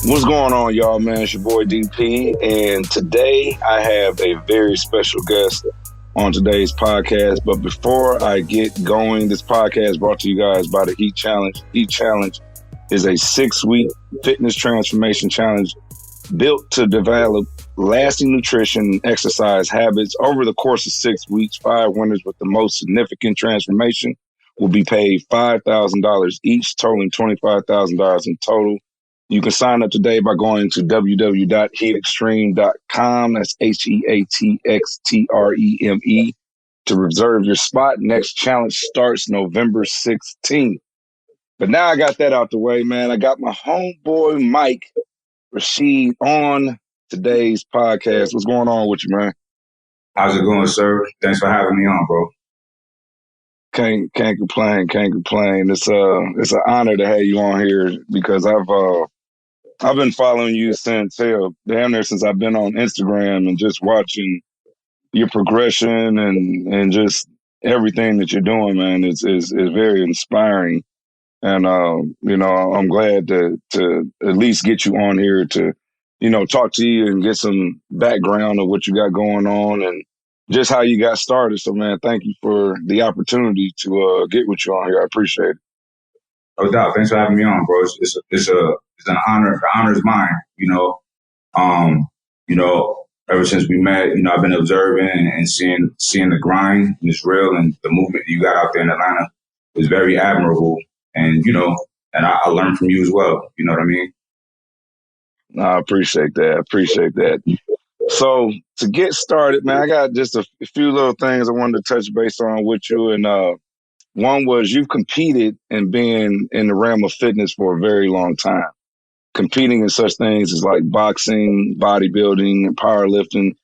What's going on, y'all, man? It's your boy DP, and today I have a very special guest on today's podcast. But before I get going, this podcast is brought to you guys by the Heat Challenge. Heat Challenge is a 6-week fitness transformation challenge built to develop lasting nutrition and exercise habits. Over the course of 6 weeks, 5 winners with the most significant transformation will be paid $5,000 each, totaling $25,000 in total. You can sign up today by going to www.heatextreme.com. That's HEATXTREME to reserve your spot. Next challenge starts November 16th. But now I got that out the way, man. I got my homeboy Mike Rashid on today's podcast. What's going on with you, man? How's it going, sir? Thanks for having me on, bro. Can't complain. It's an honor to have you on here because I've been following you since damn near since I've been on Instagram and just watching your progression and just everything that you're doing, man. Is very inspiring, and I'm glad to at least get you on here to talk to you and get some background of what you got going on and just how you got started. So, man, thank you for the opportunity to get with you on here. I appreciate it. No doubt. Thanks for having me on, bro. It's an honor. The honor is mine. Ever since we met, I've been observing and seeing the grind, and it's real, and the movement you got out there in Atlanta is very admirable. And and I learned from you as well. You know what I mean? I appreciate that. So to get started, man, I got just a few little things I wanted to touch base on with you. And one was you've competed and been in the realm of fitness for a very long time, competing in such things as like boxing, bodybuilding, and powerlifting.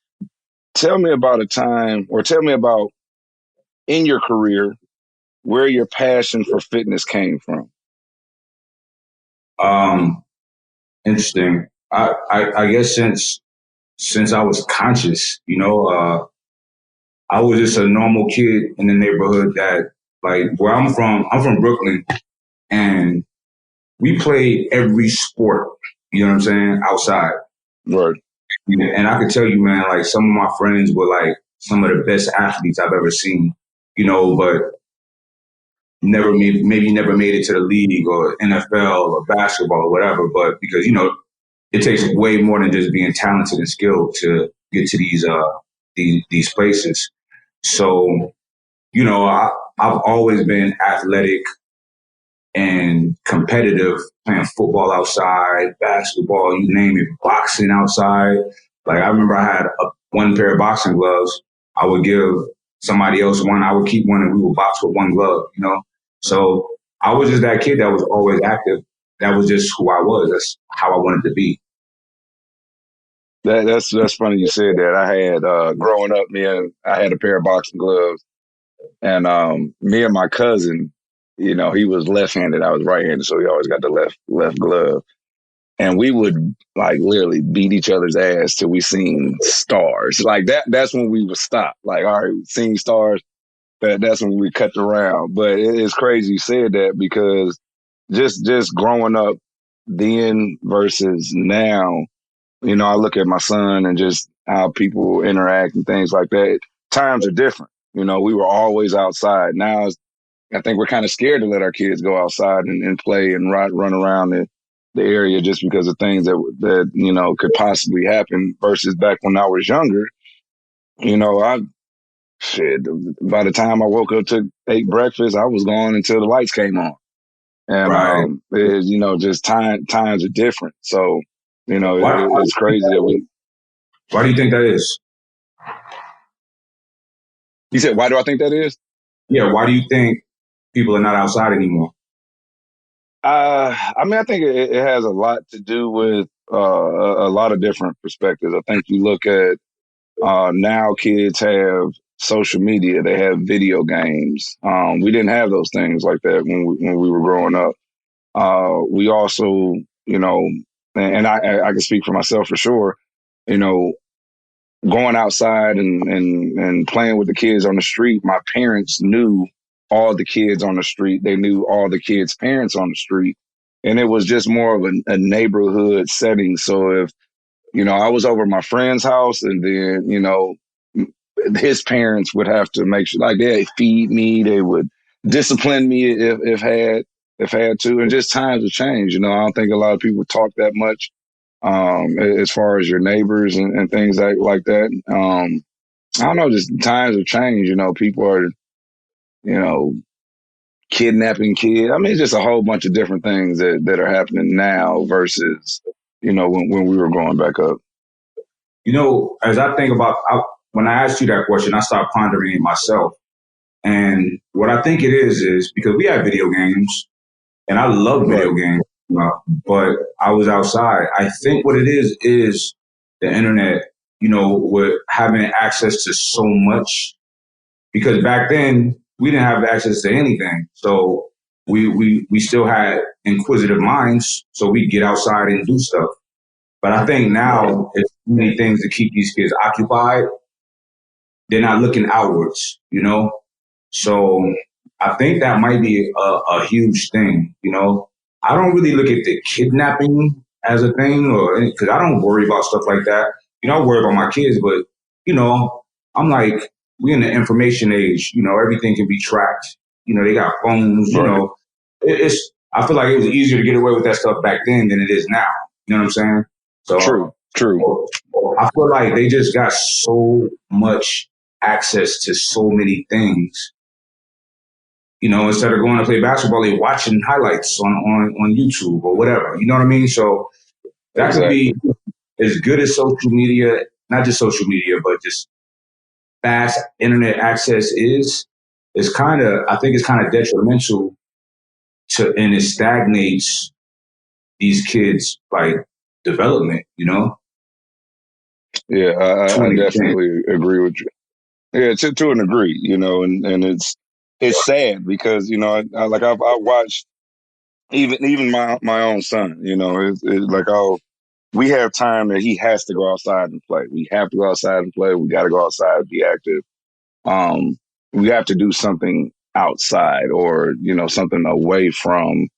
Tell me about a time, or tell me about in your career where your passion for fitness came from. Interesting. I guess since I was conscious, I was just a normal kid in the neighborhood that, like, where I'm from Brooklyn, and we played every sport, you know what I'm saying, outside. Right. And I could tell you, man, like, some of my friends were like some of the best athletes I've ever seen, but maybe never made it to the league or NFL or basketball or whatever. But because, it takes way more than just being talented and skilled to get to these places. So, I've always been athletic and competitive, playing football outside, basketball, you name it, boxing outside. Like, I remember I had one pair of boxing gloves. I would give somebody else one. I would keep one, and we would box with one glove, So I was just that kid that was always active. That was just who I was. That's how I wanted to be. That's funny you said that. I had growing up, I had a pair of boxing gloves, and me and my cousin, he was left-handed. I was right-handed, so he always got the left glove, and we would like literally beat each other's ass till we seen stars. Like that. That's when we would stop. Like, all right, we've seen stars. That's when we cut the round. But it's crazy you said that because just growing up then versus now. I look at my son and just how people interact and things like that. Times are different. We were always outside. Now, I think we're kind of scared to let our kids go outside and play and run around the area just because of things that could possibly happen versus back when I was younger. By the time I woke up, ate breakfast, I was gone until the lights came on. And, right. Just times are different. So, it's crazy that we. Why do you think that is? You said, why do I think that is? Yeah, why do you think people are not outside anymore? I think it has a lot to do with a lot of different perspectives. I think you look at now kids have social media, they have video games. We didn't have those things like that when we were growing up. We also, and I can speak for myself for sure, going outside and playing with the kids on the street. My parents knew all the kids on the street. They knew all the kids' parents on the street. and it was just more of a neighborhood setting. So if, I was over my friend's house, and then, his parents would have to make sure, like, they'd feed me, they would discipline me if had to, and just times have changed. I don't think a lot of people talk that much, as far as your neighbors and things like that. I don't know, just times have changed. People are, you know, kidnapping kids. I mean, it's just a whole bunch of different things that are happening now versus, when we were growing back up. As I think about, when I asked you that question, I started pondering it myself. And what I think it is because we have video games, and I love video games, but I was outside. I think what it is the internet, with having access to so much, because back then we didn't have access to anything. So we still had inquisitive minds, so we get outside and do stuff. But I think now it's too many things to keep these kids occupied. They're not looking outwards, So I think that might be a huge thing, I don't really look at the kidnapping as a thing, or because I don't worry about stuff like that. I worry about my kids, but, I'm like, we're in the information age, everything can be tracked. They got phones, I feel like it was easier to get away with that stuff back then than it is now. You know what I'm saying? So True. I feel like they just got so much access to so many things. Instead of going to play basketball, they're watching highlights on YouTube or whatever. You know what I mean? So that could be as good as social media, not just social media, but just fast internet access is. I think it's kind of detrimental and it stagnates these kids' like development, Yeah, I definitely agree with you. Yeah, to an degree, and it's sad because, I watched even my own son, it's like, we have time that he has to go outside and play. We have to go outside and play. We got to go outside and be active. We have to do something outside, or, something away from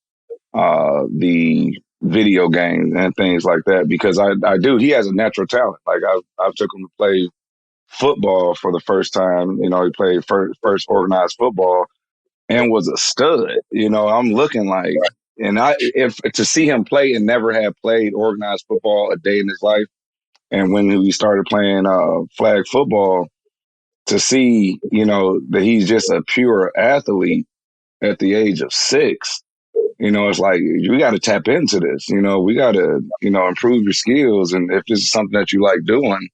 the video games and things like that, because he has a natural talent. Like, I took him to play football for the first time. He played first organized football and was a stud. I'm looking like, and if to see him play and never have played organized football a day in his life, and when we started playing flag football, to see, that he's just a pure athlete at the age of 6. It's like, we got to tap into this. We got to, improve your skills. And if this is something that you like doing,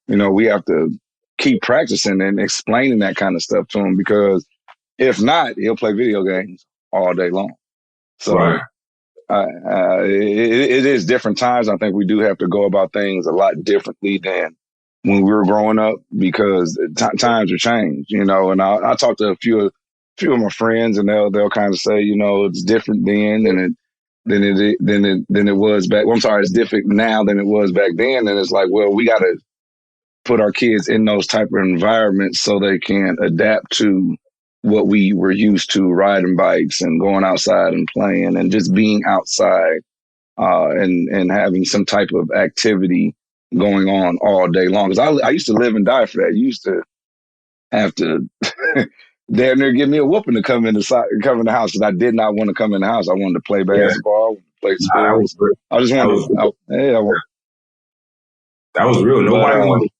we have to keep practicing and explaining that kind of stuff to him, because if not, he'll play video games all day long. So right. It is different times. I think we do have to go about things a lot differently than when we were growing up, because times have changed, and I talked to a few of my friends, and they'll kind of say, it's different then than it was back. Well, I'm sorry, it's different now than it was back then. And it's like, well, we got to put our kids in those type of environments so they can adapt to what we were used to, riding bikes and going outside and playing and just being outside, and having some type of activity going on all day long. Because I used to live and die for that. You used to have to damn near give me a whooping to come in the house, because I did not want to come in the house. I wanted to play basketball, play sports. I just wanted that was real. Nobody wanted,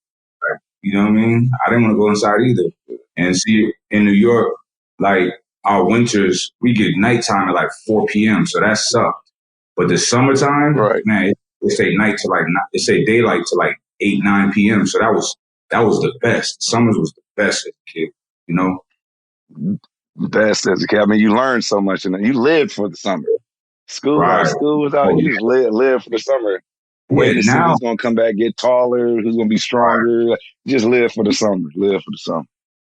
you know what I mean? I didn't want to go inside either. And see, in New York, like, our winters, we get nighttime at like 4 p.m. So that sucked. But the summertime, man, it say night to like, it say daylight to like 8, 9 p.m. So that was the best. Summers was the best as a kid, Best as a kid. I mean, you learn so much, and you lived for the summer. School was out. You just live for the summer. Waiting to see who's going to come back, get taller, who's going to be stronger. Right. Just live for the summer. Live for the summer.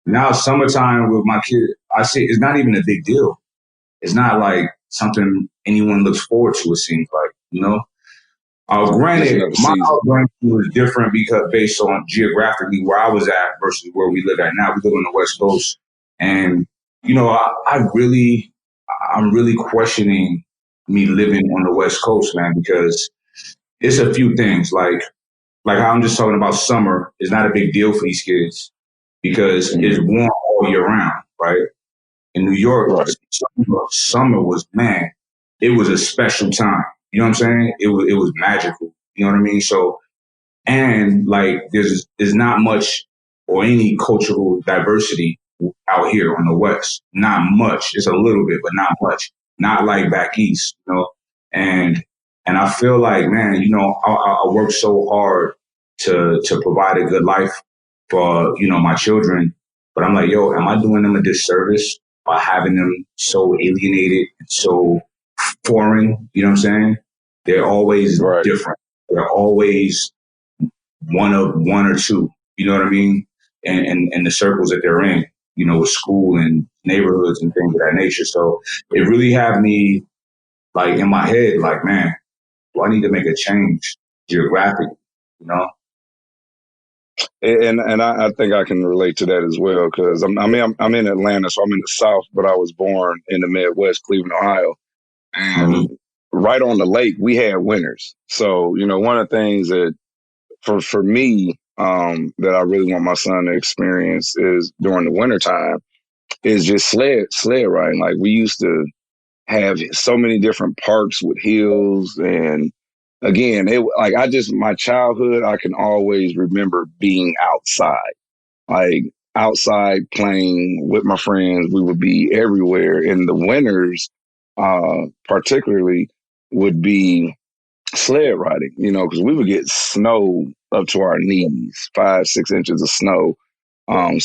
Now, summertime with my kid, I see it's not even a big deal. It's not like something anyone looks forward to, it seems like, Granted, my upbringing was different because based on geographically where I was at versus where we live at now. We live on the West Coast. And, I'm really questioning me living on the West Coast, man, because it's a few things like how I'm just talking about summer is not a big deal for these kids because it's Mm-hmm. warm all year round, right? In New York, Right. summer was, man, it was a special time. You know what I'm saying? It was magical. You know what I mean? So, and like there's not much or any cultural diversity out here on the West. Not much. It's a little bit, but not much. Not like back east, you know. And and I feel like, man, you know, I work so hard to provide a good life for, you know, my children, but I'm like, yo, am I doing them a disservice by having them so alienated and so foreign? You know what I'm saying? They're always Right. different. They're always one or two. You know what I mean? And the circles that they're in, you know, with school and neighborhoods and things of that nature. So it really had me like in my head, like, man, do I need to make a change geographically? You know? And I think I can relate to that as well because I'm in Atlanta, so I'm in the South, but I was born in the Midwest, Cleveland, Ohio, Mm-hmm. and right on the lake we had winters. So one of the things that for me that I really want my son to experience is during the wintertime is just sled riding. Like we used to have so many different parks with hills and again it like I just my childhood I can always remember being outside like outside playing with my friends. We would be everywhere in the winters, particularly would be sled riding, because we would get snow up to our knees, 5, 6 inches of snow.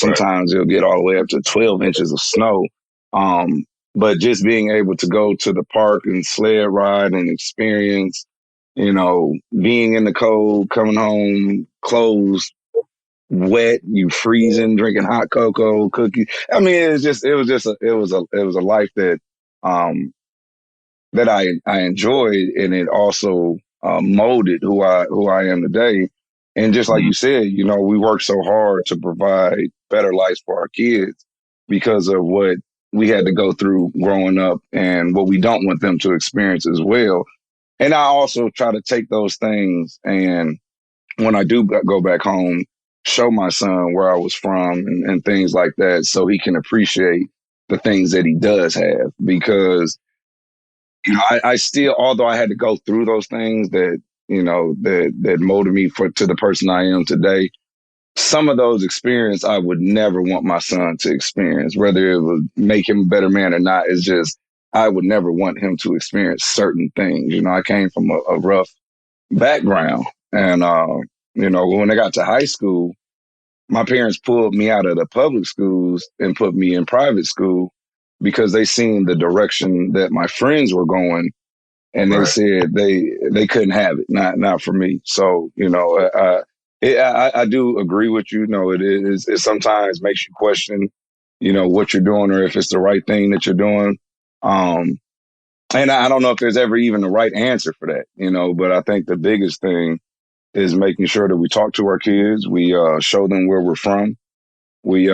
Right. Sometimes it'll get all the way up to 12 inches of snow. Um, but just being able to go to the park and sled ride and experience, being in the cold, coming home, clothes wet, you freezing, drinking hot cocoa, cookies. I mean, it was a life um, that I enjoyed, and it also molded who I am today. And just like Mm-hmm. you said, we work so hard to provide better lives for our kids because of what we had to go through growing up and what we don't want them to experience as well. And I also try to take those things and when I do go back home, show my son where I was from and things like that so he can appreciate the things that he does have because I still, although I had to go through those things that molded me to the person I am today. Some of those experiences I would never want my son to experience, whether it would make him a better man or not. It's just I would never want him to experience certain things. I came from a rough background, and when I got to high school, my parents pulled me out of the public schools and put me in private school because they seen the direction that my friends were going and they Right. said they couldn't have it, not for me. So I do agree with you. No, it sometimes makes you question, what you're doing or if it's the right thing that you're doing. Um, and I don't know if there's ever even a right answer for that, but I think the biggest thing is making sure that we talk to our kids, we show them where we're from, we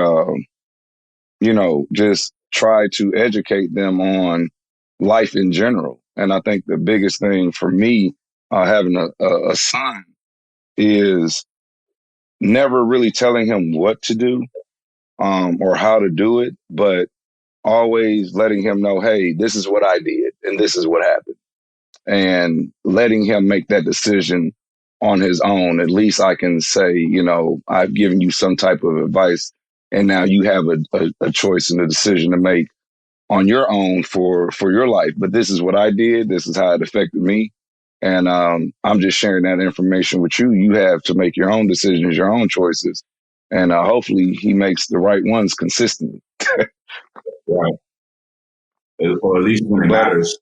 just try to educate them on life in general. And I think the biggest thing for me, having a son, is never really telling him what to do or how to do it, but always letting him know, hey, this is what I did and this is what happened. And letting him make that decision on his own. At least I can say, I've given you some type of advice and now you have a choice and a decision to make on your own for your life. But this is what I did. This is how it affected me. And I'm just sharing that information with you. You have to make your own decisions, your own choices. And hopefully he makes the right ones consistently. Right. Or at least when it But, matters.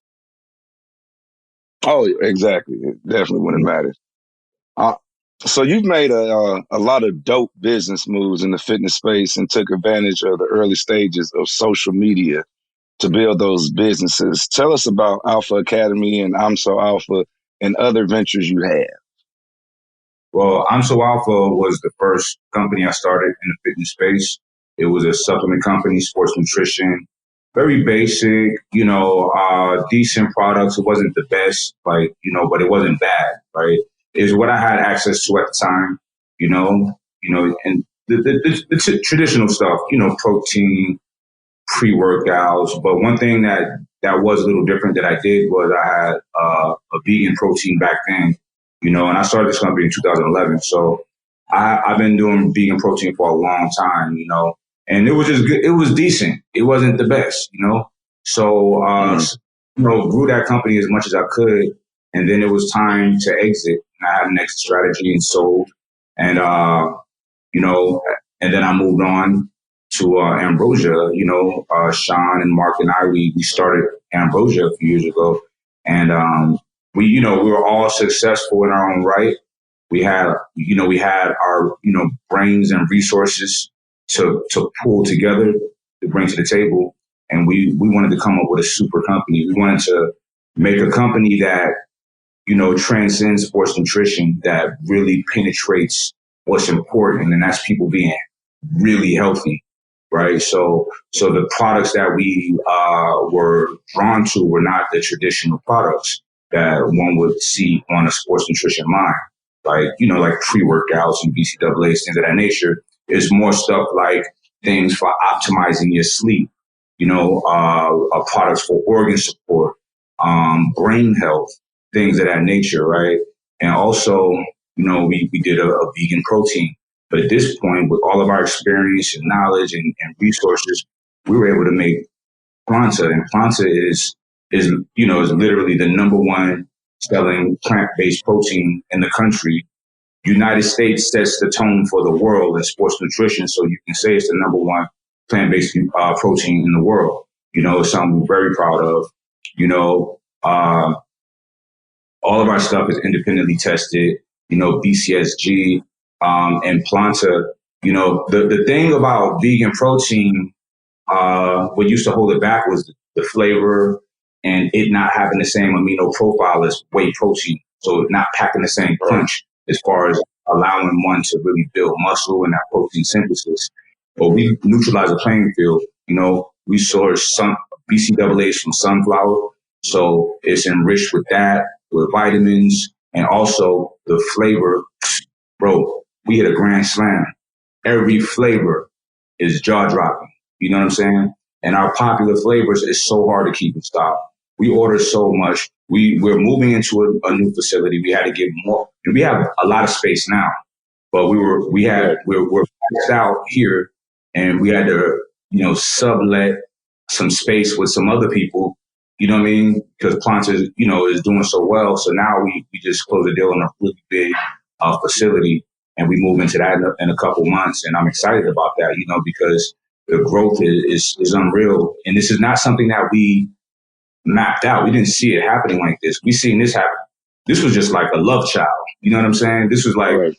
oh, exactly. Definitely when it Mm-hmm. matters. Uh, so you've made a lot of dope business moves in the fitness space and took advantage of the early stages of social media to build those businesses. Tell us about Alpha Academy and I'm So Alpha and other ventures you have. Well, I'm So Alpha was the first company I started in the fitness space. It was a supplement company, sports nutrition. very basic, decent products. It wasn't the best, but it wasn't bad, right? Is what I had access to at the time, and the traditional stuff, protein, pre-workouts. But one thing that was a little different that I did was I had a vegan protein back then, and I started this company in 2011. So I've been doing vegan protein for a long time, and it was just good. It was decent. It wasn't the best, So, grew that company as much as I could. And then it was time to exit. And I had an exit strategy and sold. And, you know, and then I moved on to Ambrosia. Sean and Mark and we started Ambrosia a few years ago. And we were all successful in our own right. We had our, brains and resources to pull together to bring to the table. And we wanted to come up with a super company. We wanted to make a company that, transcends sports nutrition, that really penetrates what's important. And that's people being really healthy, right? So the products that we were drawn to were not the traditional products that one would see on a sports nutrition line, like pre-workouts and BCAAs, things of that nature. It's more stuff like things for optimizing your sleep, products for organ support, brain health, things of that nature, right? And also, we did a vegan protein. But at this point, with all of our experience and knowledge and resources, we were able to make Planta. And Planta is literally the number one selling plant-based protein in the country. United States sets the tone for the world in sports nutrition, so you can say it's the number one plant-based protein in the world. It's something we're very proud of. All of our stuff is independently tested. BCSG and Planta. The thing about vegan protein, what used to hold it back was the flavor and it not having the same amino profile as whey protein. So not packing the same punch as far as allowing one to really build muscle and that protein synthesis. But we neutralize the playing field. We source some BCAAs from sunflower. So it's enriched with that, with vitamins, and also the flavor. Bro, we hit a grand slam. Every flavor is jaw dropping. You know what I'm saying? And our popular flavors is so hard to keep in stock. We order so much. We're moving into a new facility. We had to get more. We have a lot of space now, but we're maxed out here, and we had to sublet some space with some other people. You know what I mean? Because Planta is doing so well. So now we just closed a deal on a really big facility, and we move into that in a couple months. And I'm excited about that, because the growth is unreal. And this is not something that we mapped out. We didn't see it happening like this. We seen this happen. This was just like a love child. You know what I'm saying? This was like, we're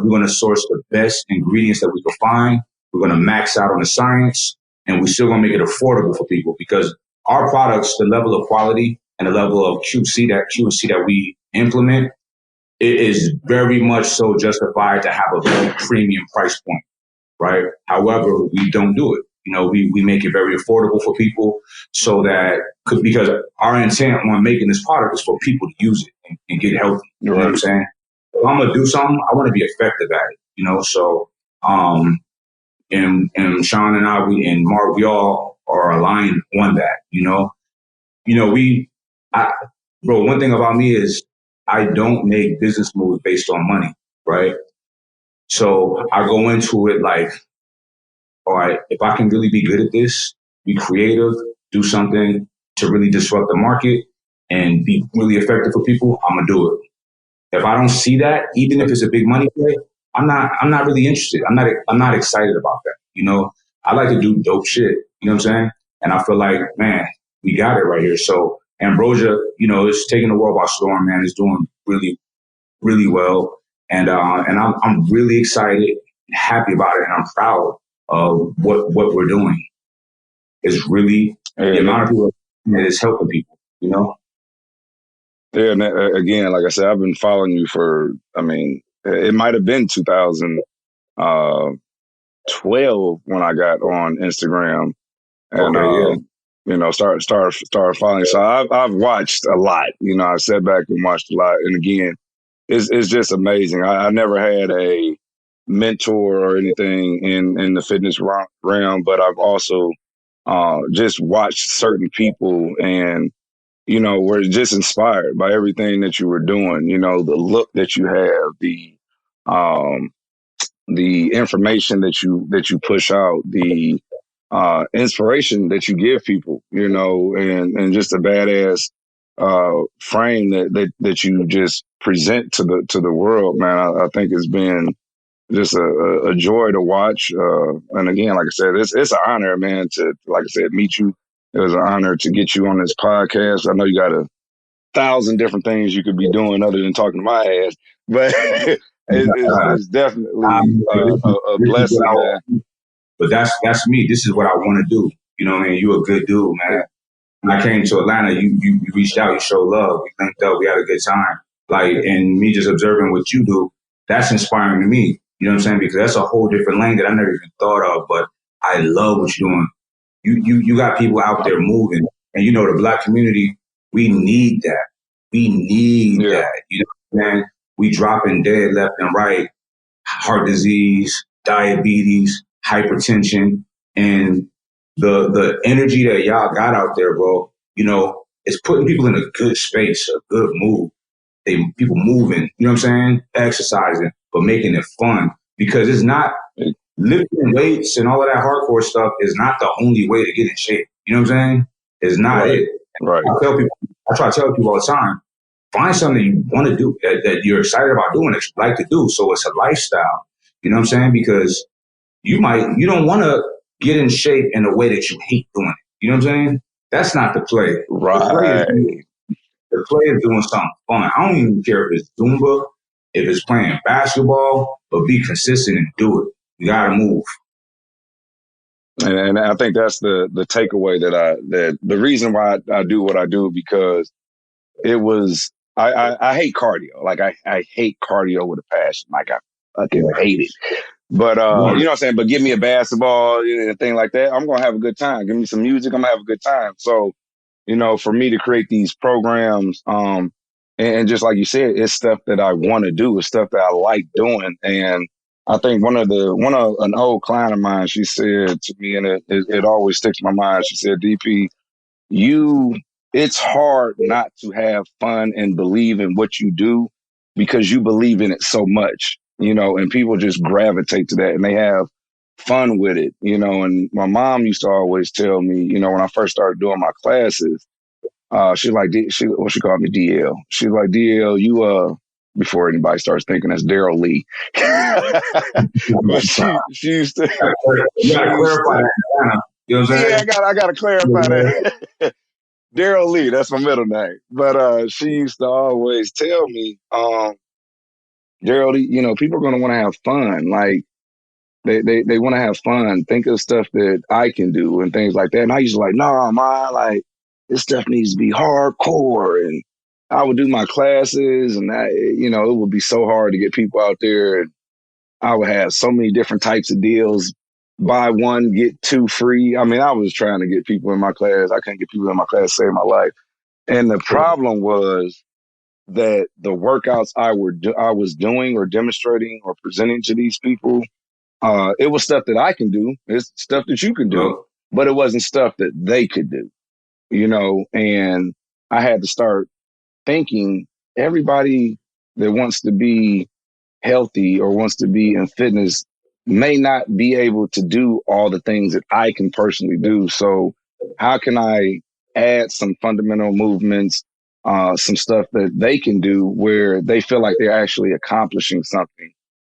gonna source the best ingredients that we can find. We're gonna max out on the science, and we're still gonna make it affordable for people, because our products, the level of quality and the level of QC that we implement, it is very much so justified to have a very premium price point, right? However, we don't do it. We make it very affordable for people, so that because our intent when making this product is for people to use it and get healthy. You know what I'm saying? If I'm gonna do something, I want to be effective at it. So and Sean and and Mark, we all are aligned on that. Bro, one thing about me is I don't make business moves based on money, right? So I go into it like, all right, if I can really be good at this, be creative, do something to really disrupt the market and be really effective for people, I'm gonna do it. If I don't see that, even if it's a big money play, I'm not really interested. I'm not excited about that. I like to do dope shit. You know what I'm saying? And I feel like, man, we got it right here. So Ambrosia, is taking the world by storm, man. It's doing really, really well. And I'm really excited, happy about it, and I'm proud of what we're doing. Is really the amount of people that is helping people, Yeah, and again, like I said, I've been following you it might have been 2012 when I got on Instagram. and Okay, yeah. start following. So I've watched a lot. I sat back and watched a lot, and again, it's just amazing. I never had a mentor or anything in the fitness realm, but I've also just watched certain people and were just inspired by everything that you were doing. The look that you have, um, the information that you push out, the inspiration that you give people, and just a badass frame that you just present to the world, man. I think it's been just a joy to watch. And again, like I said, it's an honor, man, to, like I said, meet you. It was an honor to get you on this podcast. I know you got 1,000 different things you could be doing other than talking to my ass, but it's definitely a This is what blessing, man. but that's me. This is what I want to do. You know what I mean? You're a good dude, man. When I came to Atlanta, you reached out, you showed love, we linked up, we had a good time. Like, and me just observing what you do, that's inspiring to me. You know what I'm saying? Because that's a whole different lane that I never even thought of. But I love what you're doing. You got people out there moving, and the Black community, we need that. We need Yeah, that. Man, we dropping dead left and right, heart disease, diabetes, hypertension, and the energy that y'all got out there, bro. It's putting people in a good space, a good mood. People moving, you know what I'm saying, exercising, but making it fun because it's not lifting weights and all of that hardcore stuff is not the only way to get in shape. You know what I'm saying? It's not right, it. right, I try to tell people all the time, find something you want to do that you're excited about doing, that you like to do. So it's a lifestyle. You know what I'm saying? Because you don't want to get in shape in a way that you hate doing it. You know what I'm saying? That's not the play. The play is right. doing something fun. I don't even care if it's Zumba, if it's playing basketball, but be consistent and do it. You gotta move. And I think that's the takeaway that the reason why I do what I do, because it was I hate cardio. Like I hate cardio with a passion. Like I fucking Yeah. hate it. But you know what I'm saying? But give me a basketball and a thing like that, I'm gonna have a good time. Give me some music, I'm gonna have a good time. So, for me to create these programs, and just like you said, it's stuff that I want to do, it's stuff that I like doing. And I think one of an old client of mine, she said to me, and it always sticks in my mind. She said, DP, you it's hard not to have fun and believe in what you do because you believe in it so much, and people just gravitate to that and they have fun with it, and my mom used to always tell me, when I first started doing my classes, she called me DL. She's like, DL, you before anybody starts thinking that's Daryl Lee. But she used to You she gotta used clarify to that. You know what I'm yeah, saying? I gotta clarify that. Daryl Lee, that's my middle name. But she used to always tell me, Daryl, people are gonna want to have fun. Like they want to have fun. Think of stuff that I can do and things like that. And I used to like, nah, man, like this stuff needs to be hardcore. And I would do my classes, and it would be so hard to get people out there. And I would have so many different types of deals. Buy one, get two free. I mean, I was trying to get people in my class. I couldn't get people in my class to save my life. And the problem was that the workouts I was doing or demonstrating or presenting to these people, it was stuff that I can do. It's stuff that you can do, Well, but it wasn't stuff that they could do, and I had to start thinking everybody that wants to be healthy or wants to be in fitness may not be able to do all the things that I can personally do. So how can I add some fundamental movements, some stuff that they can do where they feel like they're actually accomplishing something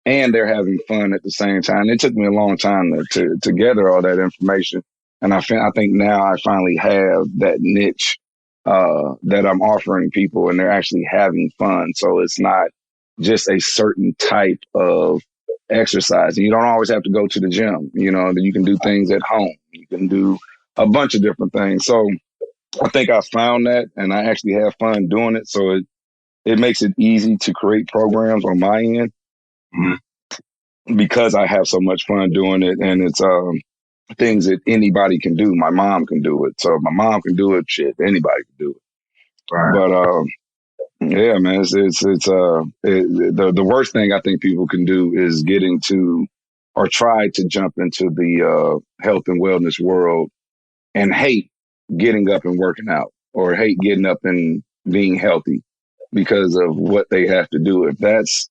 and they're having fun at the same time? It took me a long time to gather all that information. And I think now I finally have that niche that I'm offering people, and they're actually having fun. So it's not just a certain type of exercise. And you don't always have to go to the gym. You can do things at home. You can do a bunch of different things. So I think I found that, and I actually have fun doing it. So it makes it easy to create programs on my end mhm. because I have so much fun doing it. And things that anybody can do. My mom can do it. So if my mom can do it, shit, anybody can do it. Right. But yeah, man, the worst thing I think people can do is get into or try to jump into the health and wellness world and hate getting up and working out or hate getting up and being healthy because of what they have to do. If that's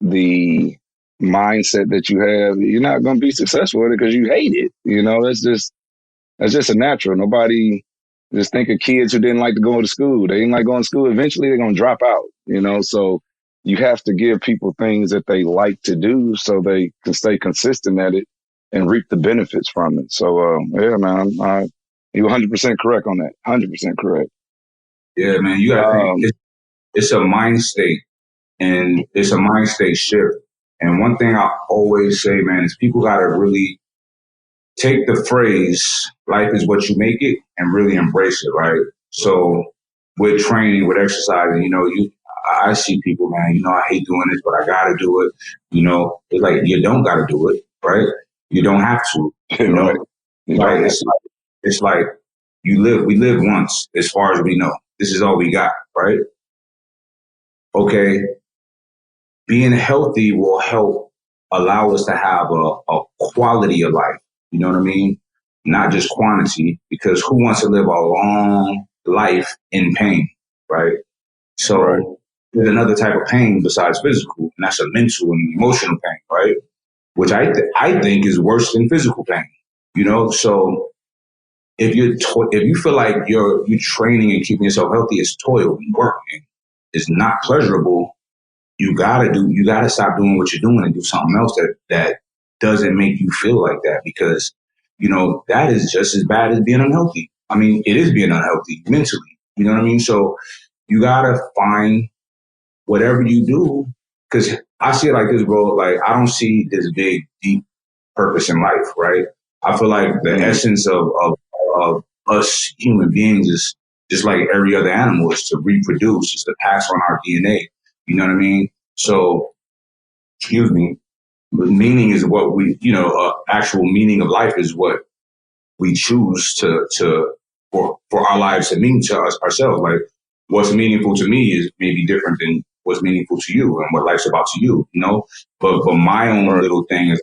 the mindset that you have, you're not going to be successful with it because you hate it. You know, that's just a natural. Nobody just think of kids who didn't like to go to school. They didn't like going to school. Eventually, they're going to drop out. You know, so you have to give people things that they like to do so they can stay consistent at it and reap the benefits from it. So, yeah, man, you're 100% correct on that. 100% correct. Yeah, man, you got to think it's a mind state, and it's a mind state shift. And one thing I always say, man, is people got to really take the phrase "life is what you make it" and really embrace it, right? So with training, with exercising, I see people, man, I hate doing this, but I gotta do it. It's like you don't gotta do it, right? You don't have to, Right. Right? It's like we live once, as far as we know. This is all we got, right? Okay. Being healthy will help allow us to have a quality of life. You know what I mean? Not just quantity, because who wants to live a long life in pain, right? So Right. there's another type of pain besides physical, and that's a mental and emotional pain, right? Which I think is worse than physical pain. So if you feel like you're training and keeping yourself healthy is toil and work and it's not pleasurable, you gotta stop doing what you're doing and do something else that doesn't make you feel like that, because that is just as bad as being unhealthy. I mean, it is being unhealthy mentally. You know what I mean? So you gotta find whatever you do, because I see it like this, bro. Like, I don't see this big, deep purpose in life, right? I feel like the essence of us human beings is just like every other animal, is to reproduce, is to pass on our DNA. You know what I mean? So, excuse me, meaning is what actual meaning of life is what we choose for our lives to mean to us ourselves. Like, what's meaningful to me is maybe different than what's meaningful to you and what life's about to you, But my own little thing is,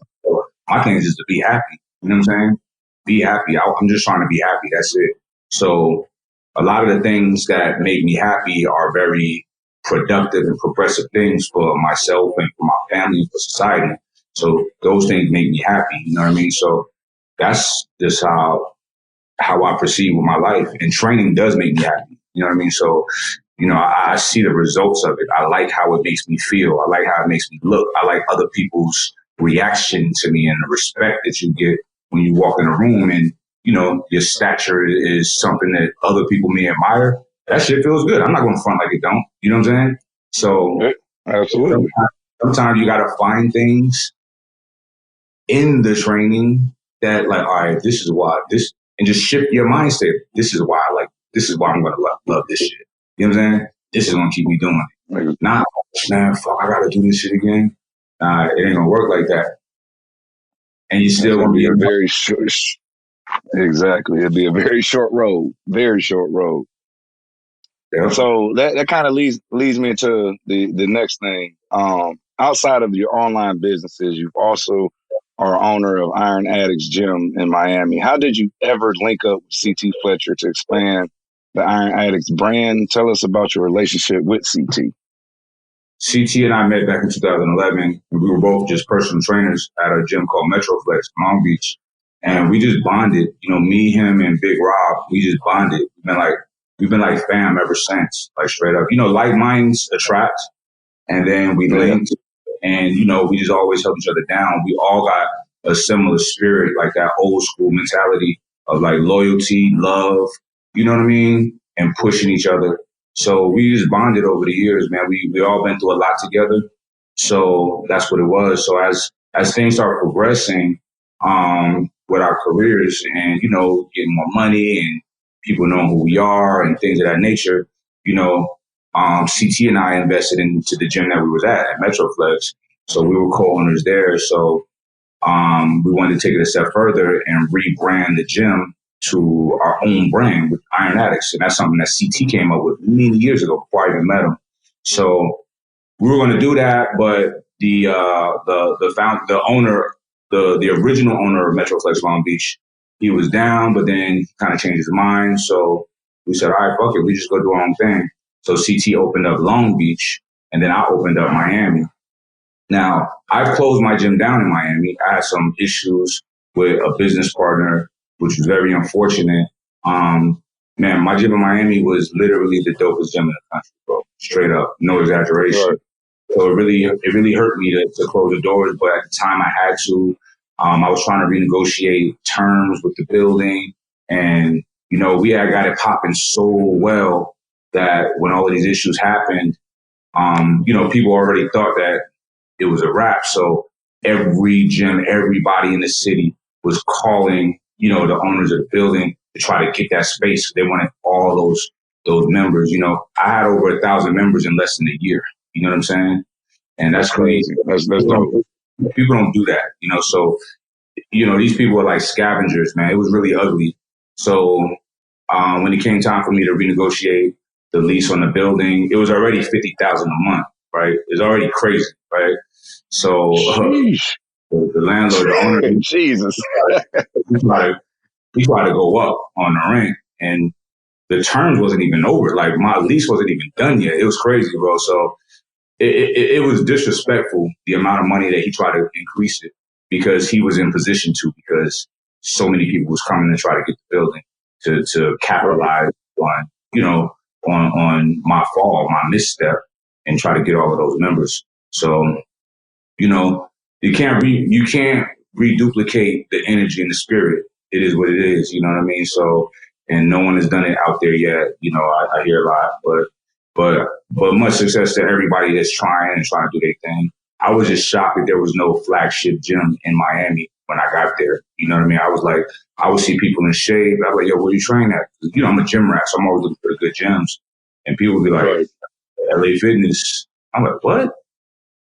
my thing is just to be happy. You know what I'm saying? Be happy. I'm just trying to be happy. That's it. So a lot of the things that make me happy are very productive and progressive things for myself and for my family and for society. So those things make me happy. You know what I mean? So that's just how I proceed with my life. And training does make me happy. You know what I mean? So, I see the results of it. I like how it makes me feel. I like how it makes me look. I like other people's reaction to me and the respect that you get when you walk in a room and, your stature is something that other people may admire. That shit feels good. I'm not going to front like it don't. You know what I'm saying? So Absolutely. Sometimes you got to find things in the training that, like, all right, this is why this, and just shift your mindset. This is why this is why I'm going to love this shit. You know what I'm saying? This is going to keep me doing it. Not, man, fuck, I got to do this shit again. It ain't going to work like that. And you still going to be a very short. Exactly. It'd be a very short road. Very short road. Yeah. So that kind of leads me to the next thing. Outside of your online businesses, you also are owner of Iron Addicts Gym in Miami. How did you ever link up with CT Fletcher to expand the Iron Addicts brand? Tell us about your relationship with CT. CT and I met back in 2011, and we were both just personal trainers at a gym called Metroflex in Long Beach. And we just bonded, me, him, and Big Rob. We just bonded. We've been like fam ever since, like straight up. Like minds attract, and then we linked, and we just always held each other down. We all got a similar spirit, like that old school mentality of like loyalty, love, you know what I mean, and pushing each other. So we just bonded over the years, man. We all been through a lot together. So that's what it was. So as things start progressing, with our careers and, getting more money and people knowing who we are and things of that nature, CT and I invested into the gym that we was at Metroflex. So we were co-owners there. So we wanted to take it a step further and rebrand the gym to our own brand with Iron Addicts. And that's something that CT came up with many years ago before I even met him. So we were going to do that, but the owner, the original owner of Metroflex Long Beach, he was down, but then kind of changed his mind. So we said, all right, fuck it, we just go do our own thing. So CT opened up Long Beach, and then I opened up Miami. Now, I've closed my gym down in Miami. I had some issues with a business partner, which was very unfortunate. Man, my gym in Miami was literally the dopest gym in the country, bro. Straight up, no exaggeration. Right. So it really hurt me to close the doors, but at the time I had to. I was trying to renegotiate terms with the building, and we had got it popping so well that when all of these issues happened, people already thought that it was a wrap. So every gym, everybody in the city was calling, the owners of the building to try to get that space. They wanted all those members. I had over 1,000 members in less than a year. You know what I'm saying? And that's crazy. That's dope. People don't do that, So, these people are like scavengers, man. It was really ugly. So when it came time for me to renegotiate the lease on the building, it was already $50,000 a month, right? It's already crazy, right? So the landlord, the owner, Jesus, he tried to go up on the rent, and the terms wasn't even over. Like my lease wasn't even done yet. It was crazy, bro. So it was disrespectful, the amount of money that he tried to increase it, because he was in position to, because so many people was coming to try to get the building to capitalize on, on my fall, my misstep, and try to get all of those members. So, you can't reduplicate the energy and the spirit. It is what it is, you know what I mean? So, and no one has done it out there yet. I hear a lot, but much success to everybody that's trying to do their thing. I was just shocked that there was no flagship gym in Miami when I got there. You know what I mean? I was like, I would see people in shade. I was like, yo, where you train at? I'm a gym rat, so I'm always looking for the good gyms. And people would be like, LA Fitness. I'm like, what?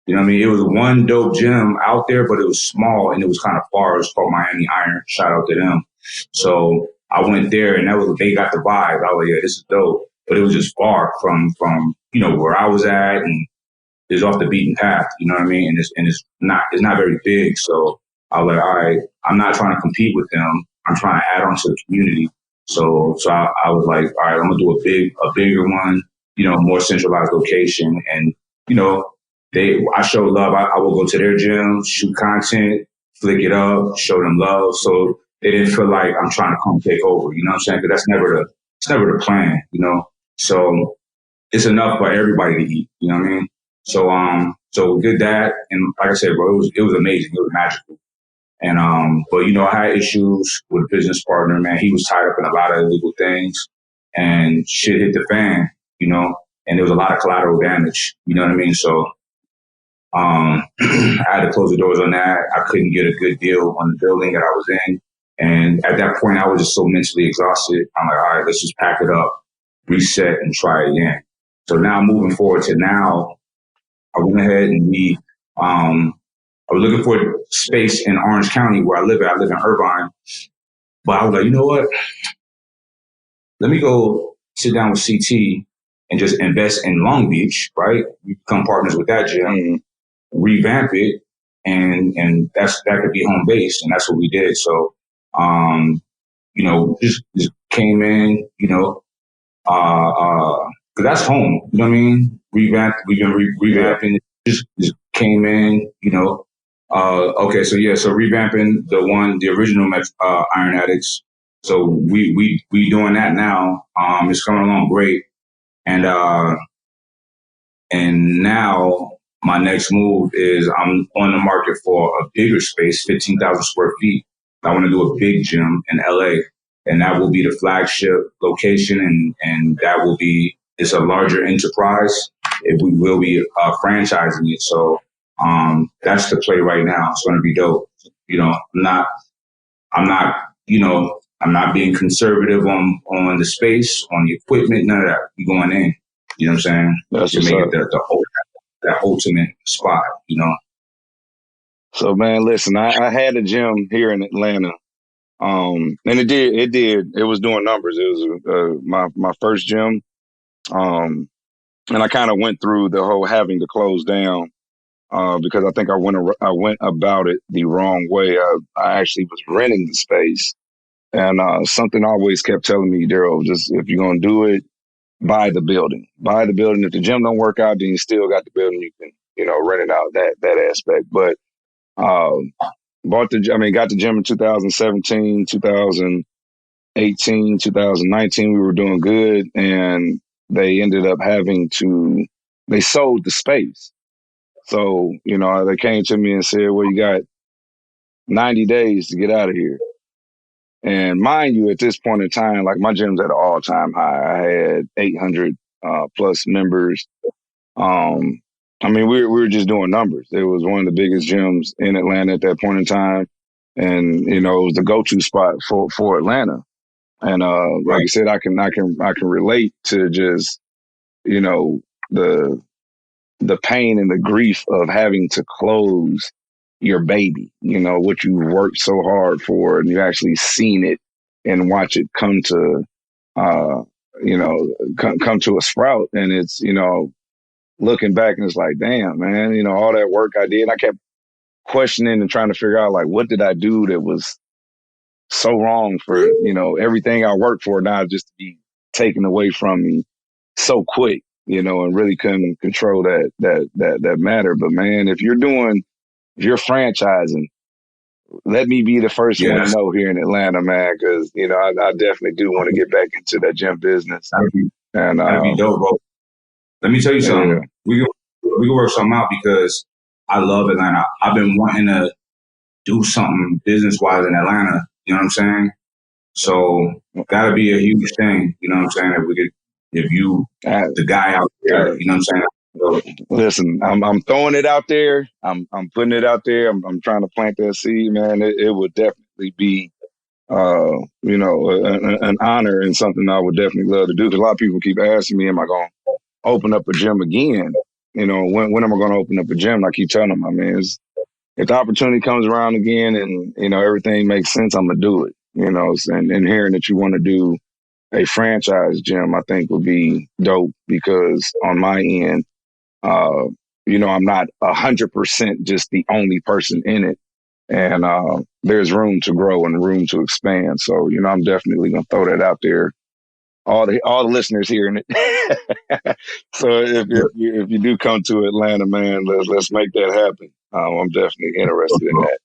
You know what I mean? It was one dope gym out there, but it was small and it was kind of far. It was called Miami Iron. Shout out to them. So I went there, and they got the vibe. I was like, yeah, this is dope. But it was just far from where I was at, and it's off the beaten path. You know what I mean? And it's not very big. So I was like, all right, I'm not trying to compete with them. I'm trying to add on to the community. So I was like, all right, I'm gonna do a bigger one, more centralized location, and I show love. I will go to their gym, shoot content, flick it up, show them love. So they didn't feel like I'm trying to come take over. You know what I'm saying? Because it's never the plan. So it's enough for everybody to eat. You know what I mean? So we did that, and like I said, bro, it was amazing. It was magical. And but I had issues with a business partner. Man, he was tied up in a lot of illegal things, and shit hit the fan. And there was a lot of collateral damage. You know what I mean? So I had to close the doors on that. I couldn't get a good deal on the building that I was in. And at that point, I was just so mentally exhausted. I'm like, all right, let's just pack it up, reset, and try again. So now moving forward to now, I went ahead and I was looking for space in Orange County where I live at. I live in Irvine. But I was like, you know what? Let me go sit down with CT and just invest in Long Beach, right? We become partners with that gym, revamp it, and that could be home base. And that's what we did. So, just came in, cause that's home. You know what I mean? We've been revamping. Just came in, okay. So revamping the original Iron Addicts. So we doing that now. It's coming along great. And now my next move is I'm on the market for a bigger space, 15,000 square feet. I want to do a big gym in LA, and that will be the flagship location. And that will be, it's a larger enterprise. We will be franchising it. So, that's the play right now. It's going to be dope. I'm not being conservative on the space, on the equipment, none of that. We're going in. You know what I'm saying? That's to make it that ultimate spot, So man, listen, I had a gym here in Atlanta. And it was doing numbers. It was my first gym. And I kind of went through the whole having to close down because I think I went about it the wrong way. I actually was renting the space, and something always kept telling me, Daryl, just if you're gonna do it, buy the building. Buy the building. If the gym don't work out, then you still got the building. You can rent it out that aspect. But got the gym in 2017, 2018, 2019. We were doing good, and they ended up they sold the space. So, they came to me and said, well, you got 90 days to get out of here. And mind you, at this point in time, like my gym's at an all time high. I had 800 plus members. We were just doing numbers. It was one of the biggest gyms in Atlanta at that point in time. And, it was the go to spot for Atlanta. And like Right. I said, I can relate to just, the the pain and the grief of having to close your baby, what you worked so hard for, and you actually seen it and watch it uh, come to a sprout. And it's, looking back and it's like, damn, man, all that work I did, I kept questioning and trying to figure out like, what did I do that was so wrong for, everything I worked for now just to be taken away from me so quick, and really couldn't control that matter. But man, if you're franchising, let me be the first one to Yes. know here in Atlanta, man, because I definitely do want to get back into that gym business. That'd be And that'd be dope, bro. Let me tell you yeah, something. We can work something out because I love Atlanta. I've been wanting to do something business wise in Atlanta. You know what I'm saying? So that'd be a huge thing. You know what I'm saying? If you, I, the guy out there, I, you know what I'm saying? So, listen, I'm throwing it out there. I'm putting it out there. I'm trying to plant that seed, man. It would definitely be an honor and something I would definitely love to do. Because a lot of people keep asking me, am I going to open up a gym again? When am I going to open up a gym? I keep telling them, if the opportunity comes around again and, everything makes sense, I'm going to do it. And hearing that you want to do a franchise gym, I think would be dope because on my end, uh, I'm not 100% just the only person in it. And there's room to grow and room to expand. So, I'm definitely going to throw that out there. All the listeners hearing it. So if you do come to Atlanta, man, let's make that happen. I'm definitely interested in that.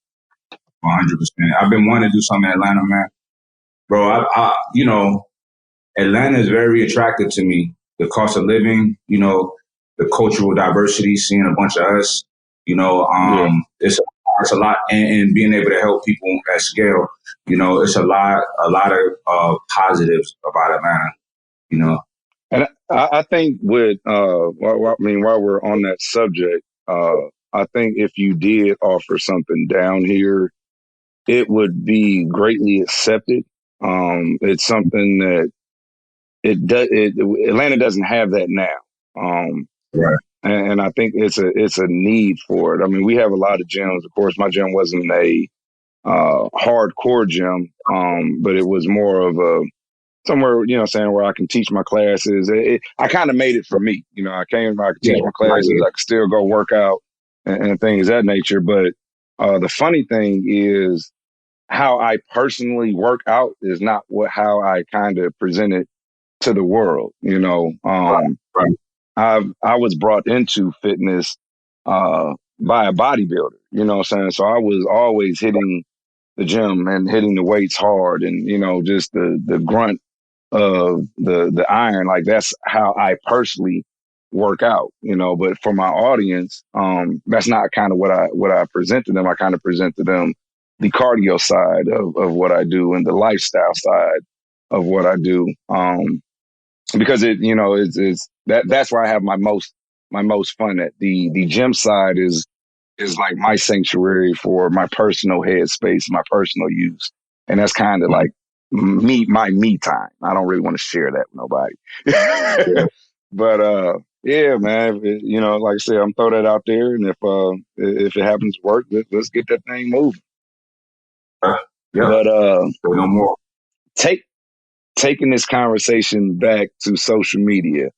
100%. I've been wanting to do something in Atlanta, man. Bro, Atlanta is very attractive to me. The cost of living, the cultural diversity, seeing a bunch of us, Yeah. it's a lot, and being able to help people at scale, it's a lot of positives about Atlanta, you know. And I think while we're on that subject, I think if you did offer something down here, it would be greatly accepted. It's something that Atlanta doesn't have that now. Um, Right. and I think it's a need for it. We have a lot of gyms. Of course, my gym wasn't a hardcore gym, but it was more of a somewhere, where I can teach my classes. I kind of made it for me. I could Yeah. teach my classes. I could still go work out and things of that nature. But the funny thing is how I personally work out is not how I kind of present it to the world. Right. Right. I was brought into fitness by a bodybuilder. You know what I'm saying? So I was always hitting the gym and hitting the weights hard, and just the grunt of the iron. Like that's how I personally work out. But for my audience, that's not kind of what I present to them. I kind of present to them the cardio side of what I do and the lifestyle side of what I do. Because that's where I have my most fun at. The gym side is like my sanctuary for my personal headspace, my personal use. And that's kind of like my me time. I don't really want to share that with nobody. Yeah. But Yeah, man. Like I said, I'm throw that out there, and if it happens to work, let's get that thing moving. Uh, yep. But So no more. take taking this conversation back to social media.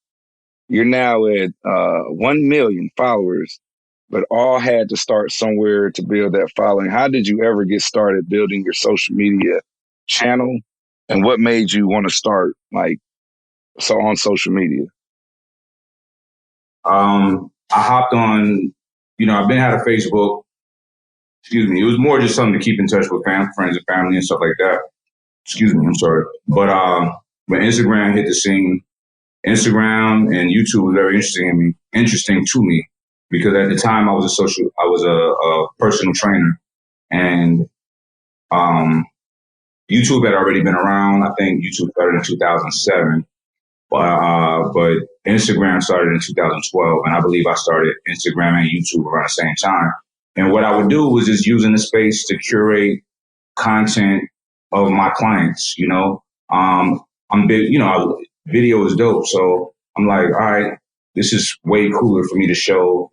You're now at 1 million followers, but all had to start somewhere to build that following. How did you ever get started building your social media channel, and what made you want to start on social media? I hopped on. I've been had a Facebook. Excuse me. It was more just something to keep in touch with friends and family and stuff like that. Excuse me. I'm sorry. But when Instagram hit the scene, Instagram and YouTube was very interesting to me, because at the time I was a personal trainer, and YouTube had already been around. I think YouTube started in 2007, but Instagram started in 2012, and I believe I started Instagram and YouTube around the same time. And what I would do was just using the space to curate content of my clients. I'm big. Video is dope, so I'm like, all right, this is way cooler for me to show.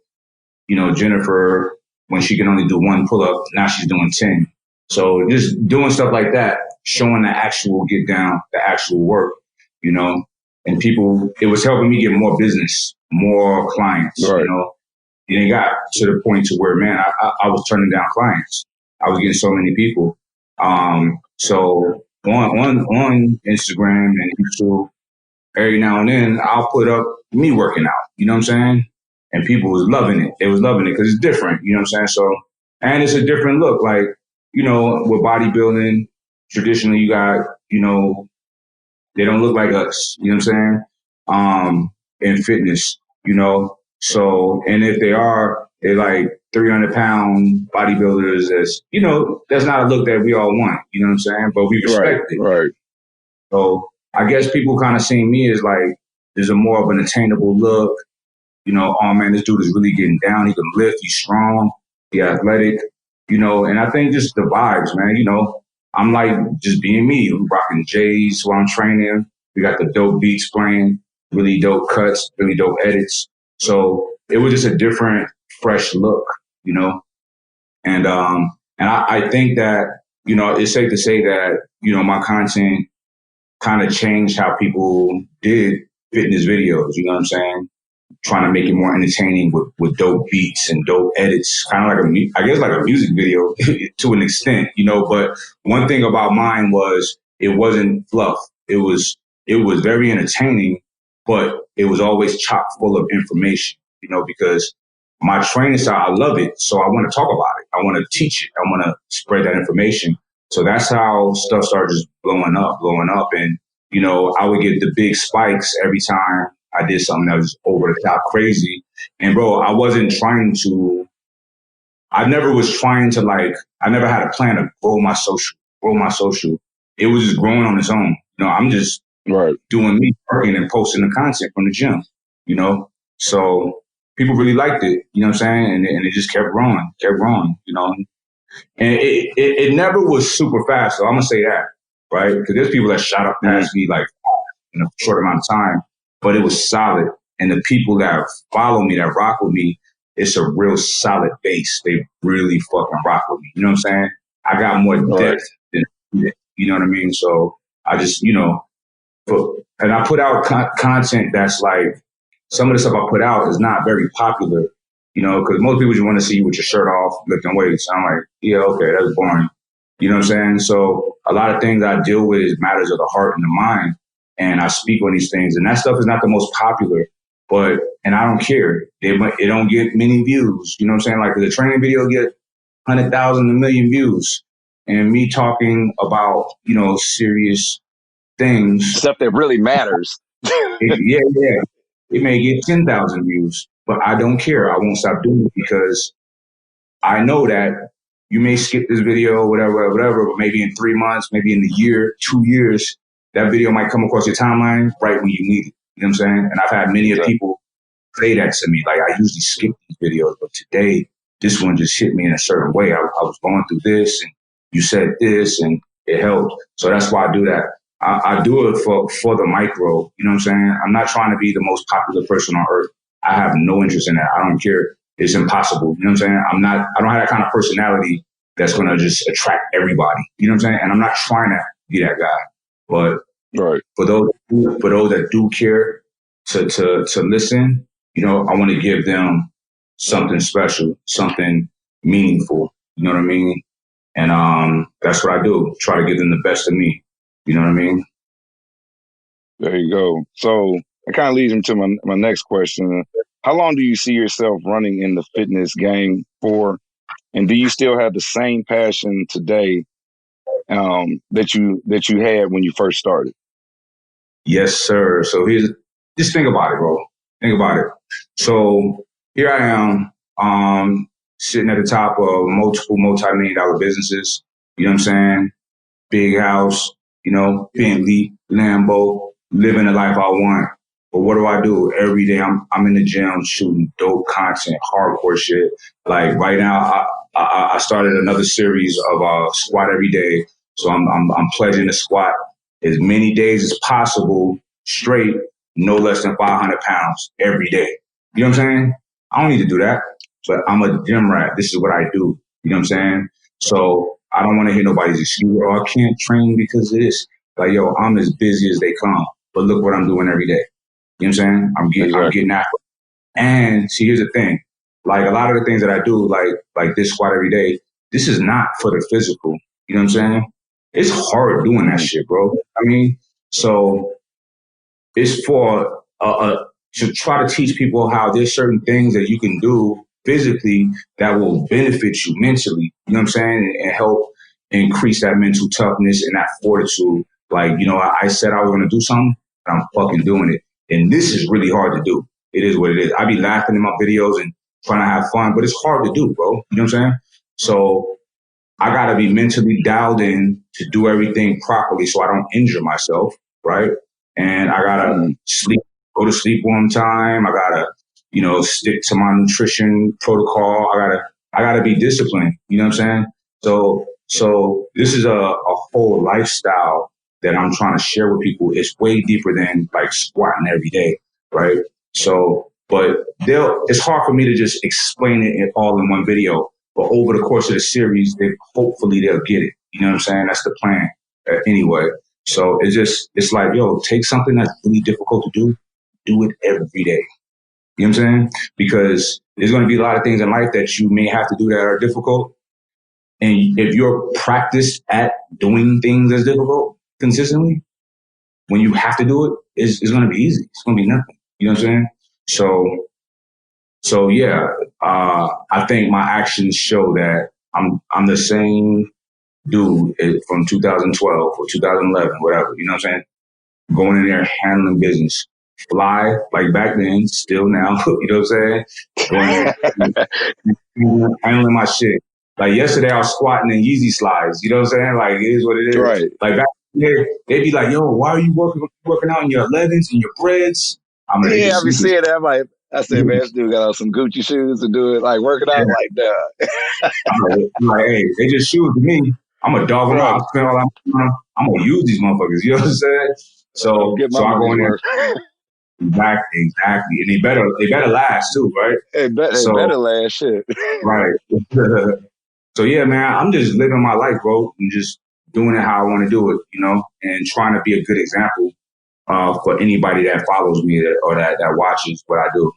Jennifer, when she can only do one pull up, now she's doing 10. So just doing stuff like that, showing the actual get down, the actual work, you know, and people, it was helping me get more business, more clients, Right. And it got to the point to where, man, I was turning down clients. I was getting so many people. So on Instagram and YouTube, every now and then I'll put up me working out. You know what I'm saying? And people was loving it. They was loving it because it's different. You know what I'm saying? So, and it's a different look. Like, with bodybuilding, traditionally you got, they don't look like us. You know what I'm saying? In fitness, So, and if they are, they're like 300-pound bodybuilders. That's not a look that we all want. You know what I'm saying? But we respect it. Right. So I guess people kind of seeing me as like, there's a more of an attainable look. Oh man, this dude is really getting down. He can lift. He's strong. He's athletic. And I think just the vibes, man. I'm like just being me. I'm rocking J's while I'm training. We got the dope beats playing, really dope cuts, really dope edits. So it was just a different, fresh look, And I think that, it's safe to say that, my content kind of changed how people did fitness videos. You know what I'm saying? Trying to make it more entertaining with dope beats and dope edits, kind of like a music video to an extent, But one thing about mine was it wasn't fluff. It was very entertaining, but it was always chock full of information, because my training style, I love it. So I want to talk about it. I want to teach it. I want to spread that information. So that's how stuff started just blowing up. And, I would get the big spikes every time I did something that was over the top crazy. And bro, I never was trying to I never had a plan to grow my social. It was just growing on its own. I'm just doing me, working and posting the content from the gym, So people really liked it, you know what I'm saying? And it just kept growing, And it never was super fast, so I'm gonna say that, right? Because there's people that shot up past me like in a short amount of time, but it was solid. And the people that follow me, that rock with me, it's a real solid base. They really fucking rock with me. You know what I'm saying? I got more depth than, you know what I mean? So I just, and I put out content that's like, some of the stuff I put out is not very popular, because most people just want to see you with your shirt off, lifting weights. I'm like, yeah, okay, that's boring. You know what I'm saying? So a lot of things I deal with is matters of the heart and the mind. And I speak on these things, and that stuff is not the most popular, and I don't care. It don't get many views. You know what I'm saying? Like the training video get 100,000, a million views, and me talking about, serious things, stuff that really matters. yeah. It may get 10,000 views, but I don't care. I won't stop doing it because I know that you may skip this video, whatever, but maybe in 3 months, maybe in a year, 2 years, that video might come across your timeline right when you need it. You know what I'm saying? And I've had many people say that to me. Like, I usually skip these videos, but today, this one just hit me in a certain way. I was going through this, and you said this, and it helped. So that's why I do that. I do it for the micro. You know what I'm saying? I'm not trying to be the most popular person on earth. I have no interest in that. I don't care. It's impossible. You know what I'm saying? I don't have that kind of personality that's going to just attract everybody. You know what I'm saying? And I'm not trying to be that guy. But Right. for those that do care to listen, you know, I want to give them something special, something meaningful. You know what I mean? And that's what I do. Try to give them the best of me. You know what I mean? There you go. So that kind of leads me to my next question. How long do you see yourself running in the fitness game for? And do you still have the same passion today that you had when you first started? Yes, sir. So just think about it, bro. Think about it. So here I am, sitting at the top of multiple multi-million dollar businesses. You know what I'm saying? Big house, you know, Bentley, Lambo, living the life I want. But what do? Every day I'm in the gym shooting dope content, hardcore shit. Like right now, I started another series of squat every day. So I'm pledging to squat as many days as possible straight, no less than 500 pounds every day. You know what I'm saying? I don't need to do that, but I'm a gym rat. This is what I do. You know what I'm saying? So I don't want to hear nobody's excuse. Oh, I can't train because of this. Like, yo, I'm as busy as they come, but look what I'm doing every day. You know what I'm saying? I'm getting after it. And see, here's the thing. Like a lot of the things that I do, like this squat every day, this is not for the physical. You know what I'm saying? It's hard doing that shit, bro. I mean, so it's for to try to teach people how there's certain things that you can do physically that will benefit you mentally. You know what I'm saying? And help increase that mental toughness and that fortitude. Like, you know, I said I was going to do something, and I'm fucking doing it. And this is really hard to do. It is what it is. I be laughing in my videos and trying to have fun, but it's hard to do, bro. You know what I'm saying? So I got to be mentally dialed in to do everything properly so I don't injure myself, right? And I got to go to sleep on time. I got to, you know, stick to my nutrition protocol. I got to be disciplined. You know what I'm saying? So this is a whole lifestyle that I'm trying to share with people. It's way deeper than like squatting every day, right? So, but it's hard for me to just explain it all in one video. But over the course of the series, hopefully they'll get it. You know what I'm saying? That's the plan anyway. So it's like, yo, take something that's really difficult to do it every day. You know what I'm saying? Because there's going to be a lot of things in life that you may have to do that are difficult. And if you're practiced at doing things that's difficult consistently, when you have to do it, it's going to be easy. It's going to be nothing. You know what I'm saying? So yeah, I think my actions show that I'm the same dude from 2012 or 2011, whatever. You know what I'm saying? Going in there, handling business, fly like back then, still now. You know what I'm saying? Going there, handling my shit. Like yesterday, I was squatting in Yeezy slides. You know what I'm saying? Like it is what it is. Right. Like back there, they'd be like, "Yo, why are you working out in your 11s and your breads?" Yeah, I've been seeing that. I'm like, I said, man, this dude got on some Gucci shoes to do it, like working out like that. I'm like, hey, they just shoes to me. I'm a dog them Right. out. I spend all that money. I'm gonna use these motherfuckers. You know what I'm saying? So Get my I go money's in there. worth. Exactly. And they better last too, right? They better last shit. Right. So yeah, man, I'm just living my life, bro, and just doing it how I want to do it, you know, and trying to be a good example for anybody that follows me or that watches what I do.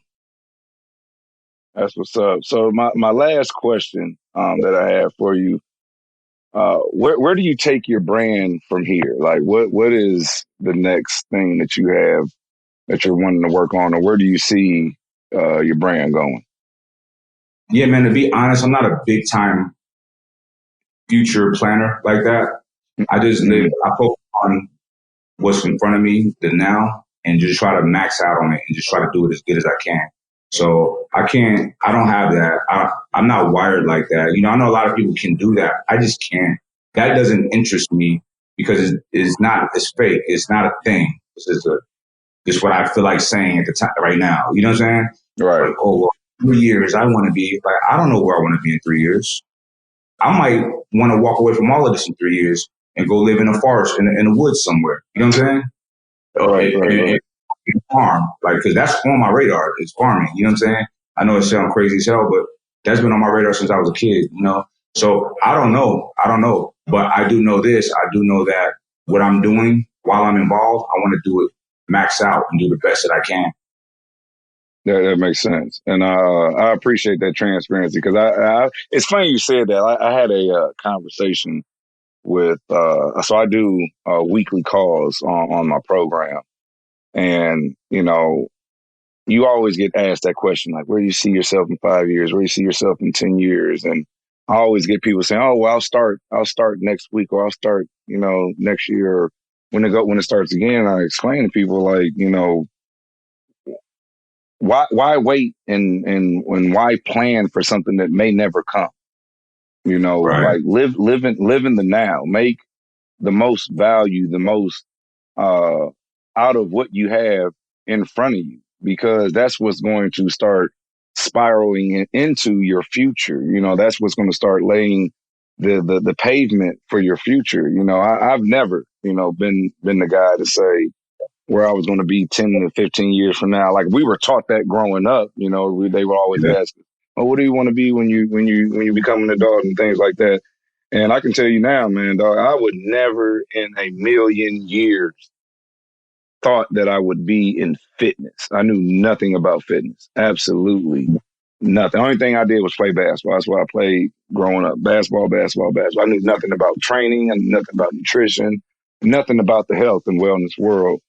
That's what's up. So my last question that I have for you, where do you take your brand from here? Like what is the next thing that you have that you're wanting to work on, or where do you see your brand going? Yeah, man, to be honest, I'm not a big time future planner like that. I just live, I focus on what's in front of me, the now, and just try to max out on it and just try to do it as good as I can. So I don't have that. I'm not wired like that. You know, I know a lot of people can do that. I just can't. That doesn't interest me because it's fake. It's not a thing. It's what I feel like saying at the time right now. You know what I'm saying? Right. Like, oh, well, 3 years, I want to be like, I don't know where I want to be in 3 years. I might want to walk away from all of this in 3 years and go live in a forest in the woods somewhere. You know what I'm saying? Right. farm, like, because that's on my radar. It's farming. You know what I'm saying? I know it sounds crazy as hell, but that's been on my radar since I was a kid. You know, so I don't know. But I do know this. I do know that what I'm doing while I'm involved, I want to do it max out and do the best that I can. That makes sense, and I appreciate that transparency because it's funny you said that. I had a conversation with so I do weekly calls on my program, and you always get asked that question, like, where do you see yourself in 5 years? Where do you see yourself in 10 years? And I always get people saying, oh, well, I'll start next week, or I'll start, next year, or when it starts again. I explain to people, like, why wait and why plan for something that may never come? Right. Like live in the now, make the most value, the most uh, out of what you have in front of you, because that's what's going to start spiraling into your future. That's what's going to start laying the pavement for your future. I've never, been the guy to say where I was going to be 10 to 15 years from now. Like, we were taught that growing up. They would always ask, "Oh, what do you want to be when you become an adult?" and things like that. And I can tell you now, man, dog, I would never in a million years thought that I would be in fitness. I knew nothing about fitness. Absolutely nothing. The only thing I did was play basketball. That's what I played growing up. Basketball, basketball, basketball. I knew nothing about training. I knew nothing about nutrition, nothing about the health and wellness world.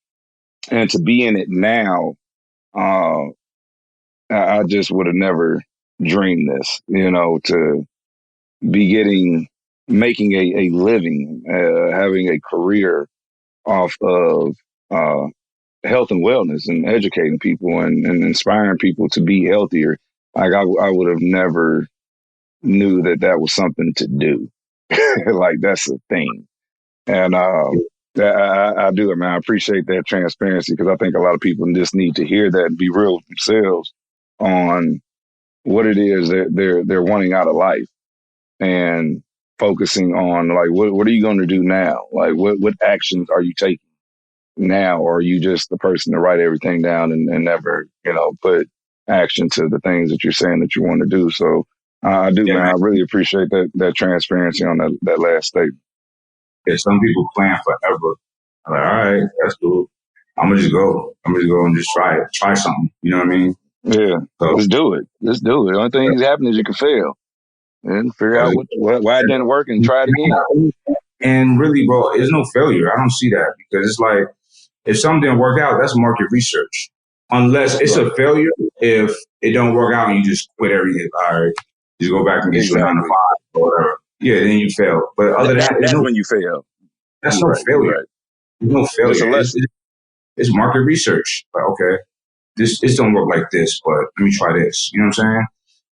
And to be in it now, uh, I just would have never dreamed this, to be making a living, having a career off of health and wellness and educating people and inspiring people to be healthier. Like, I would have never knew that was something to do. Like, that's a thing. And I do it, man. I appreciate that transparency, because I think a lot of people just need to hear that and be real with themselves on what it is that they're wanting out of life, and focusing on, like, what are you going to do now? Like, what actions are you taking now? Or are you just the person to write everything down and never, put action to the things that you're saying that you want to do? So I do, Yeah, man. man. I really appreciate that transparency on that last statement. Yeah, some people plan forever. I'm like, all right, that's cool. I'm gonna just go. And just try it. Try something. You know what I mean? Yeah, So, let's do it. Let's do it. The only thing that's happening is you can fail and figure out why it didn't work and try it again. and really, bro, there's no failure. I don't see that, because it's like, if something didn't work out, that's market research. Unless it's a failure if it don't work out and you just quit everything. All right, just go back and get your 9 to 5 or whatever. Yeah, then you fail. But other than that, That's when you fail. that's You're no right. failure. You're right. There's no Just a failure. lesson. It's market research. Like, okay, this don't work like this, but let me try this. You know what I'm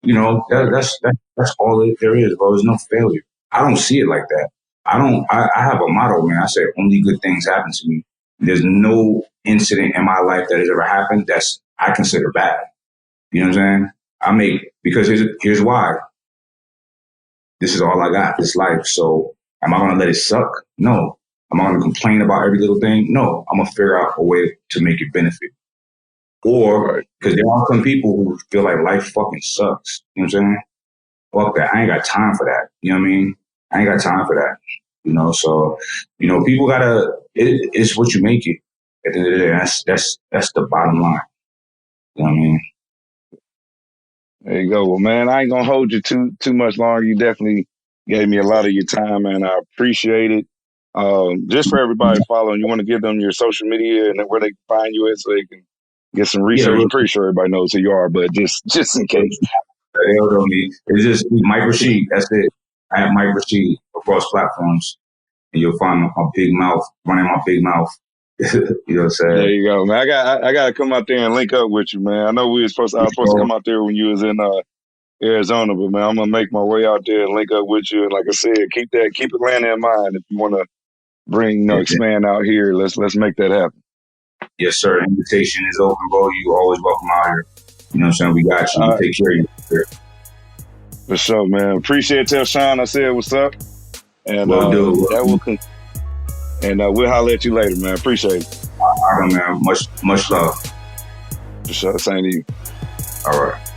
saying? That's all there is, bro. There's no failure. I don't see it like that. I have a motto, man. I say only good things happen to me. There's no incident in my life that has ever happened that's I consider bad. You know what I'm saying? Because here's why. This is all I got, this life. So am I gonna let it suck? No. Am I gonna complain about every little thing? No. I'm gonna figure out a way to make it benefit. Or, because there are some people who feel like life fucking sucks. You know what I'm saying? Fuck that. I ain't got time for that. You know what I mean? I ain't got time for that. So, people it's what you make it. At the end of the day, that's the bottom line. You know what I mean? There you go. Well, man, I ain't gonna hold you too much longer. You definitely gave me a lot of your time, and I appreciate it. Just for everybody following, you want to give them your social media and where they can find you at, so they can get some Yeah, research. I'm pretty sure everybody knows who you are, but just in case. it's just Mike Rashid. That's it. I have Mike Rashid across platforms, and you'll find my big mouth running my big mouth. You know what I'm saying? There you go, man. I gotta come out there and link up with you, man. I know I was supposed to come out there when you was in Arizona, but man, I'm gonna make my way out there and link up with you. And like I said, keep Atlanta in mind if you want to expand out here. Let's make that happen. Yes, sir. Invitation is open, bro. You always welcome out here. You know what I'm saying? We got you. Take care of you. For sure, man. Appreciate it. Tell Sean I said what's up. And we'll do. And we'll holler at you later, man. Appreciate it. All right. problem, man. Much love. For sure. Same to you. All right.